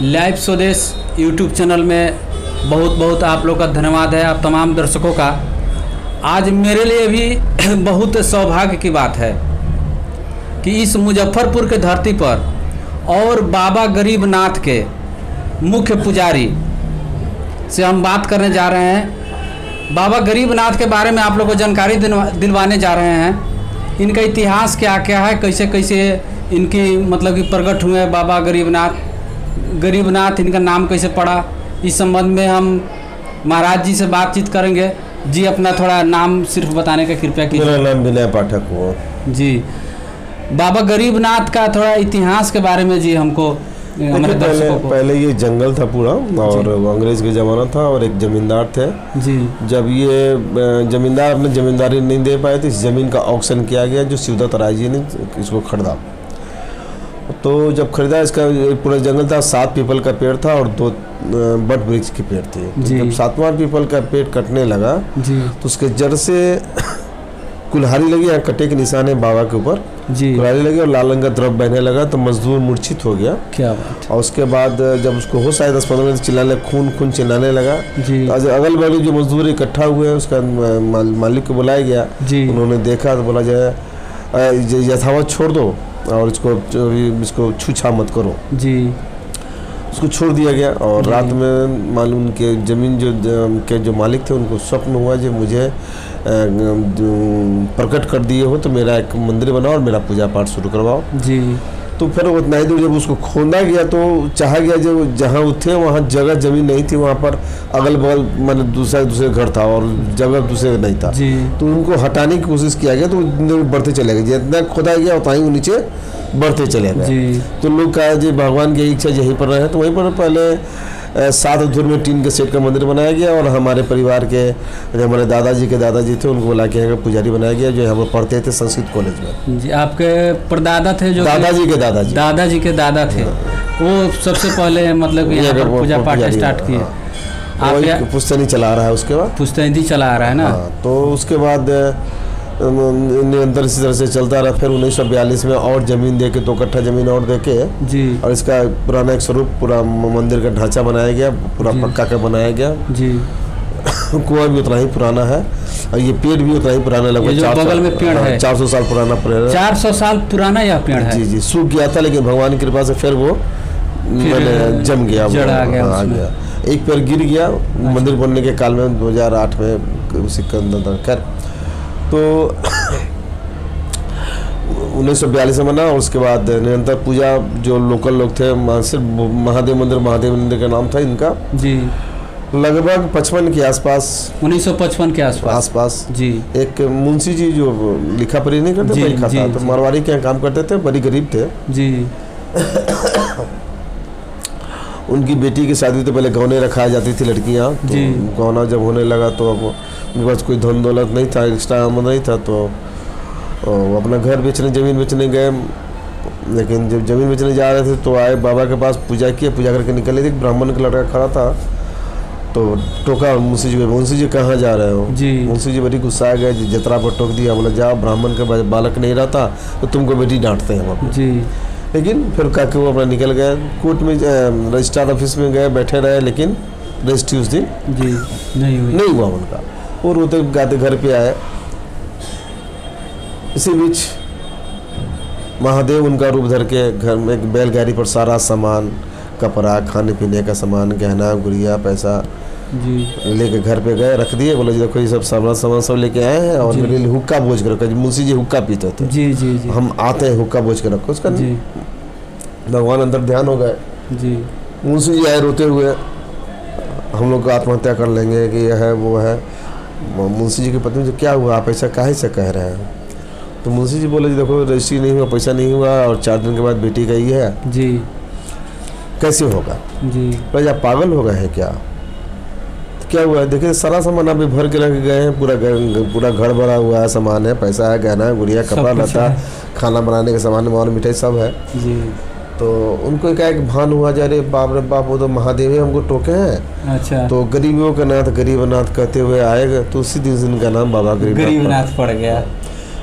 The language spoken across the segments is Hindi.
लाइव स्वदेश यूट्यूब चैनल में बहुत बहुत आप लोग का धन्यवाद है, आप तमाम दर्शकों का। आज मेरे लिए भी बहुत सौभाग्य की बात है कि इस मुजफ्फरपुर के धरती पर और बाबा गरीबनाथ के मुख्य पुजारी से हम बात करने जा रहे हैं। बाबा गरीबनाथ के बारे में आप लोगों को जानकारी दिलवाने जा रहे हैं। इनका इतिहास क्या क्या है, कैसे कैसे इनकी मतलब कि प्रकट हुए बाबा गरीबनाथ इनका नाम कैसे पड़ा, इस संबंध में हम महाराज जी से बातचीत करेंगे। जी अपना थोड़ा नाम सिर्फ बताने का कृपया कीजिए। मेरा नाम विनय पाठक हुआ जी। बाबा गरीबनाथ का थोड़ा इतिहास के बारे में जी हमको हमारे दर्शकों को। पहले ये जंगल था पूरा और अंग्रेज के ज़माना था और एक जमींदार थे जी। जब ये जमींदार अपने जमींदारी नहीं दे पाए तो इस ज़मीन का ऑक्शन किया गया, जो शिवदत्त राय जी ने इसको खरीदा। तो जब खरीदा, इसका पूरा जंगल था, 7 पीपल का पेड़ था और 2 बट वृक्ष के पेड़ थे। तो जब 7वां पीपल का पेड़ कटने लगा जी, तो उसके जड़ से कुल्हाड़ी लगी, यहाँ कटे के निशान है बाबा के ऊपर जी, कुल्हाड़ी लगी और लाल रंग का द्रव बहने लगा। तो मजदूर मूर्छित हो गया। क्या बात। और उसके बाद जब उसको होश आया 10-15 मिनट चिल्लाने, खून चिल्लाने लगा जी। तो अगल बगल जो मजदूर इकट्ठा हुए, उसका मालिक को बुलाया गया जी। उन्होंने देखा तो बोला जाए यथावत छोड़ दो और इसको छूछा मत करो जी। उसको छोड़ दिया गया और रात में मालूम के ज़मीन जो मालिक थे उनको स्वप्न हुआ जो मुझे प्रकट कर दिए हो तो मेरा एक मंदिर बनाओ और मेरा पूजा पाठ शुरू करवाओ जी। तो फिर उतना ही दूर जब उसको खोदा गया तो चाहा गया जो जहाँ थे वहाँ जगह ज़मीन नहीं थी, वहाँ पर अगल बगल मतलब दूसरे घर था और जगह दूसरे नहीं था जी। तो उनको हटाने की कोशिश किया गया तो बढ़ते चले गए, जितना खोदा गया उतना ही वो नीचे बढ़ते चले गए। तो लोग कहा जी भगवान की इच्छा यहीं पर रहे, तो वहीं पर पहले 7 धुर में टीन के सेट का मंदिर बनाया गया और हमारे परिवार के जो हमारे दादाजी के दादाजी थे उनको बुला के पुजारी बनाया गया, जो हम पढ़ते थे संस्कृत कॉलेज में जी। आपके परदादा थे जो दादाजी के दादा थे वो सबसे पहले मतलब यहाँ पर पूजा पाठ स्टार्ट किए। आप पुश्तैनी चला रहा है, उसके बाद पुश्तैनी चला रहा है ना। तो उसके बाद निरंतर इसी तरह से चलता रहा। फिर 1942 में और ज़मीन दे के 2 कट्ठा ज़मीन और दे के जी, और इसका पुराना एक स्वरूप पूरा मंदिर का ढांचा बनाया गया, पूरा पक्का का बनाया गया जी। कुआं भी उतना ही पुराना है और ये पेड़ भी उतना ही पुराना, लगभग बगल में पेड़ है 400 साल पुराना पेड़ है। 400 साल पुराना यह पेड़ है जी। सूख गया था लेकिन भगवान की कृपा से फिर वो जम गया, आ गया। एक पेड़ गिर गया मंदिर बनने के काल में 2008 में सिकंदर खैर। तो 1942 में बना और उसके बाद निरंतर पूजा जो लोकल लोग थे, सिर्फ महादेव मंदिर का नाम था इनका जी। लगभग 55 के आसपास, 1955 के आसपास जी। एक मुंशी जी जो लिखा पढ़ी नहीं करते लिखा था, तो मारवाड़ी के यहाँ काम करते थे, बड़ी गरीब थे जी। उनकी बेटी की शादी तो पहले गौने रखाई जाती थी लड़कियाँ, तो गौना जब होने लगा तो अब उनके पास कोई धन दौलत नहीं था, एक्स्ट्रा आमदनी नहीं था, तो वो अपना घर बेचने ज़मीन बेचने गए। लेकिन जब ज़मीन बेचने जा रहे थे तो आए बाबा के पास, पूजा करके निकले थे। ब्राह्मण का लड़का खड़ा था तो टोका मुंशी जी कहाँ जा रहे हो जी। मुंशी जी बड़ी गुस्सा गए, जतरा पर टोक दिया, बोला जाओ ब्राह्मण का बालक नहीं रहता तो तुमको बेटी डांटते हैं वहाँ जी। लेकिन फिर काके वो अपना निकल गए, कोर्ट में रजिस्ट्रार ऑफिस में गए, बैठे रहे, लेकिन रजिस्ट्री उस दिन जी नहीं हुआ उनका। और रोते गाते घर पे आए। इसी बीच महादेव उनका रूप धर के घर में एक बैलगाड़ी पर सारा सामान, कपड़ा, खाने पीने का सामान, गहना गुड़िया पैसा जी लेके घर पे गए, रख दिए। बोले जी देखो ये सब सामान सब लेके आए हैं और मेरे लिए हुक्का बोझ के रखो। मुंशी जी हुक्का पीते थे जी जी जी। हम आते हैं हुक्का बोझ के रखो उसका जी। भगवान अंदर ध्यान हो गए जी। मुंशी जी आए रोते हुए, हम लोग आत्महत्या कर लेंगे कि यह है वो है। मुंशी जी की पत्नी जो क्या हुआ, आप ऐसा काहे से कह रहे हैं? तो मुंशी जी बोले जी देखो रजिस्ट्री नहीं हुआ, पैसा नहीं हुआ और 4 दिन के बाद बेटी का ये है जी, कैसे होगा जी? भाई आप पागल हो गए हैं क्या? क्या हुआ है? देखिए सारा सामान अभी भर के रख गए हैं, पूरा घर भरा हुआ है, सामान है, पैसा है, गहना है, गुड़िया, कपड़ा लता, खाना बनाने का सामान, मिठाई सब है जी। तो उनको एक भान हुआ जा रे बाप वो तो महादेव ही हमको टोके हैं। अच्छा। तो गरीबों का नाथ गरीबनाथ कहते हुए आएगा, तो उसी दिन इनका नाम बाबा गरीबनाथ पड़ गया।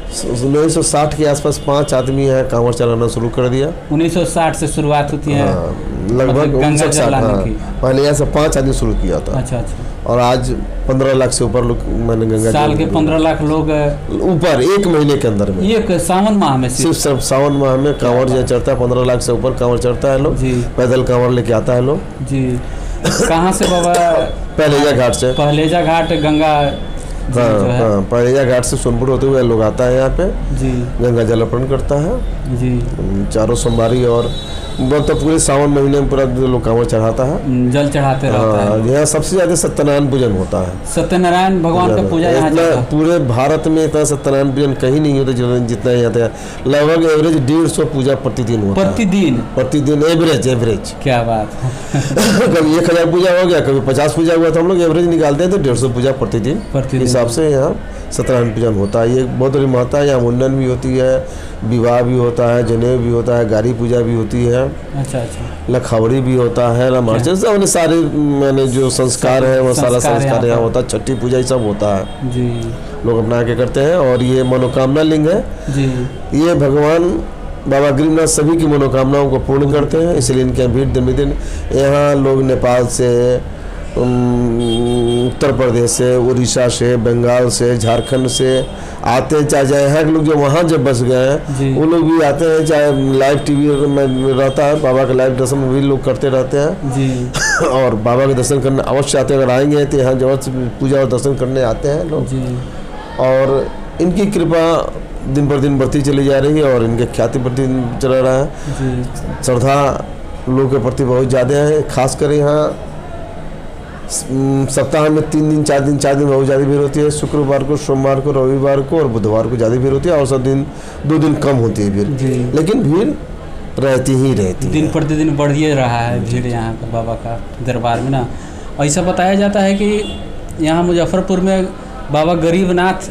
1960 के आसपास 5 आदमी है कांवड़ चलाना शुरू कर दिया। 1960 से शुरुआत होती है। हाँ, लगभग गंगा जल लाने की। पहले यहाँ से 5 आदमी शुरू किया था। अच्छा अच्छा। और आज 15 लाख से ऊपर लोग मैंने गंगा साल के 15 लाख लोग ऊपर 1 महीने के अंदर में, ये सावन माह में सिर्फ सावन माह में कांवड़ जो चढ़ता है 15 लाख से ऊपर कांवड़ चढ़ता है लोग, पैदल कांवड़ लेके आता है लोग जी। कहाँ से बाबा? पहलेजा घाट से। पहलेजा घाट गंगा हाँ, पहलेजा घाट से सोनपुर होते हुए लोग आता है यहाँ पे जी, गंगा जल अर्पण करता है जी। चारों सोमवारी और तो पूरे सावन महीने में पूरा लोग कांवड़ चढ़ाता है, जल चढ़ाते रहता है। यहाँ सबसे ज्यादा सत्यनारायण पूजन होता है। सत्यनारायण भगवान का पूजा यहाँ इतना पूरे भारत में इतना सत्यनारायण पूजन कहीं नहीं होता जितना यहाँ था। लगभग एवरेज 150 पूजा प्रतिदिन होता है। प्रतिदिन एवरेज। क्या बात कभी 1000 पूजा हो गया, कभी 50 पूजा हुआ, तो हम लोग एवरेज निकालते हैं तो 150 पूजा प्रतिदिन हिसाब से यहाँ सत्यनारायण पूजन होता है। ये बहुत बड़ी महत्ता है। यहाँ मुंडन भी होती है, विवाह भी होता है, जनेऊ भी होता है, गाड़ी पूजा भी होती है। अच्छा अच्छा। लखवड़ी भी होता है, रामार्चन सब सारे मैंने जो संस्कार है वो सारा संस्कार यहाँ होता है। छठी पूजा ही सब होता है जी, लोग अपना के करते हैं। और ये मनोकामना लिंग है जी। ये भगवान बाबा गरीबनाथ सभी की मनोकामनाओं को पूर्ण करते हैं, इसलिए इनके भीड़ दिन दिन यहाँ लोग नेपाल से, उत्तर प्रदेश से, उड़ीसा से, बंगाल से, झारखंड से आते हैं। चाहे यहाँ के लोग जो वहाँ जब बस गए हैं वो लोग भी आते हैं। चाहे लाइव टीवी में रहता है, बाबा के लाइव दर्शन भी लोग करते रहते हैं जी। और बाबा के दर्शन करने अवश्य आते हैं। अगर आएंगे तो यहाँ जब पूजा और दर्शन करने आते हैं लोग जी। और इनकी कृपा दिन पर दिन बढ़ती चली जा रही है और इनके ख्याति प्रति चला रहा है। श्रद्धा लोगों के प्रति बहुत ज़्यादा है। खासकर यहाँ सप्ताह में 3 दिन 4 दिन बहुत ज़्यादा भीड़ होती है। शुक्रवार को, सोमवार को, रविवार को और बुधवार को ज़्यादा भीड़ होती है और सब दिन 2 दिन कम होती है भीड़, लेकिन भीड़ रहती ही रहती है। दिन प्रतिदिन बढ़ ही रहा है भीड़ यहाँ पर बाबा का दरबार में ना। ऐसा बताया जाता है कि यहाँ मुजफ्फरपुर में बाबा गरीबनाथ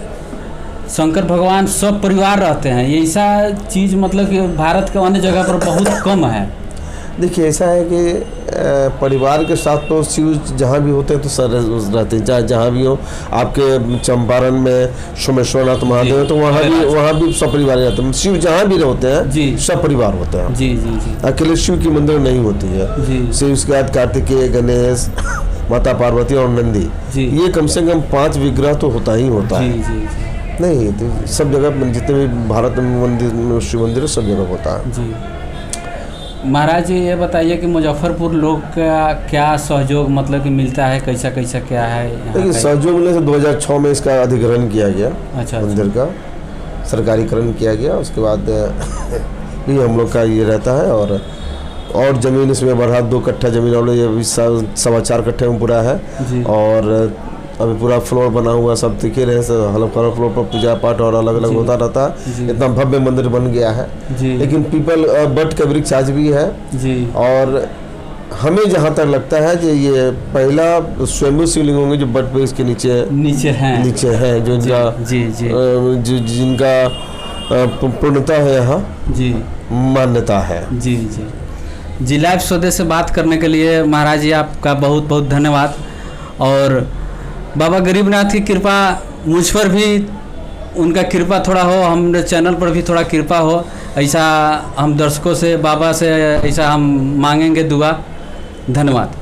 शंकर भगवान सब परिवार रहते हैं। ये ऐसा चीज़ मतलब कि भारत के अन्य जगह पर बहुत कम है। देखिए ऐसा है कि परिवार के साथ तो शिव जहाँ भी होते हैं तो सर रहते हैं, चाहे जहाँ भी हो। आपके चंपारण में सोमेश्वरनाथ महादेव है तो वहाँ भी सब परिवार रहते हैं। शिव जहाँ भी होते हैं सब परिवार होते हैं जी जी जी। अकेले शिव की मंदिर नहीं होती है शिव के बाद कार्तिकेय, गणेश, माता पार्वती और नंदी, ये कम से कम 5 विग्रह तो होता ही होता है जी। नहीं तो सब जगह जितने भी भारत में मंदिर शिव मंदिर सब जगह होता है जी। महाराज जी ये बताइए कि मुजफ्फरपुर लोग का क्या सहयोग मतलब कि मिलता है, कैसा कैसा क्या है? देखिए सहयोग मिलने से 2006 में इसका अधिग्रहण किया गया। अच्छा, मंदिर का सरकारीकरण किया गया। उसके बाद भी हम लोग का ये रहता है और ज़मीन इसमें बढ़ा 2 कट्ठा ज़मीन और ये 4.25 कट्ठे में पूरा है और अभी पूरा फ्लोर बना हुआ सब दिखे रहे हैं। हल्का फ्लोर पर पूजा पाठ और अलग अलग होता रहता है। इतना भव्य मंदिर बन गया है। लेकिन पीपल बट का वृक्ष आज भी है जी। और हमें जहाँ तक लगता है कि ये पहला स्वयंभू शिवलिंग होंगे जो बट वृक्ष के नीचे हैं जो इनका जिनका पूर्णता है यहाँ जी, मान्यता है जी जी जी। लाइव स्वदेश से बात करने के लिए महाराज जी आपका बहुत बहुत धन्यवाद। और बाबा गरीबनाथ की कृपा मुझ पर भी, उनका कृपा थोड़ा हो, हमारे चैनल पर भी थोड़ा कृपा हो, ऐसा हम दर्शकों से, बाबा से ऐसा हम मांगेंगे दुआ। धन्यवाद।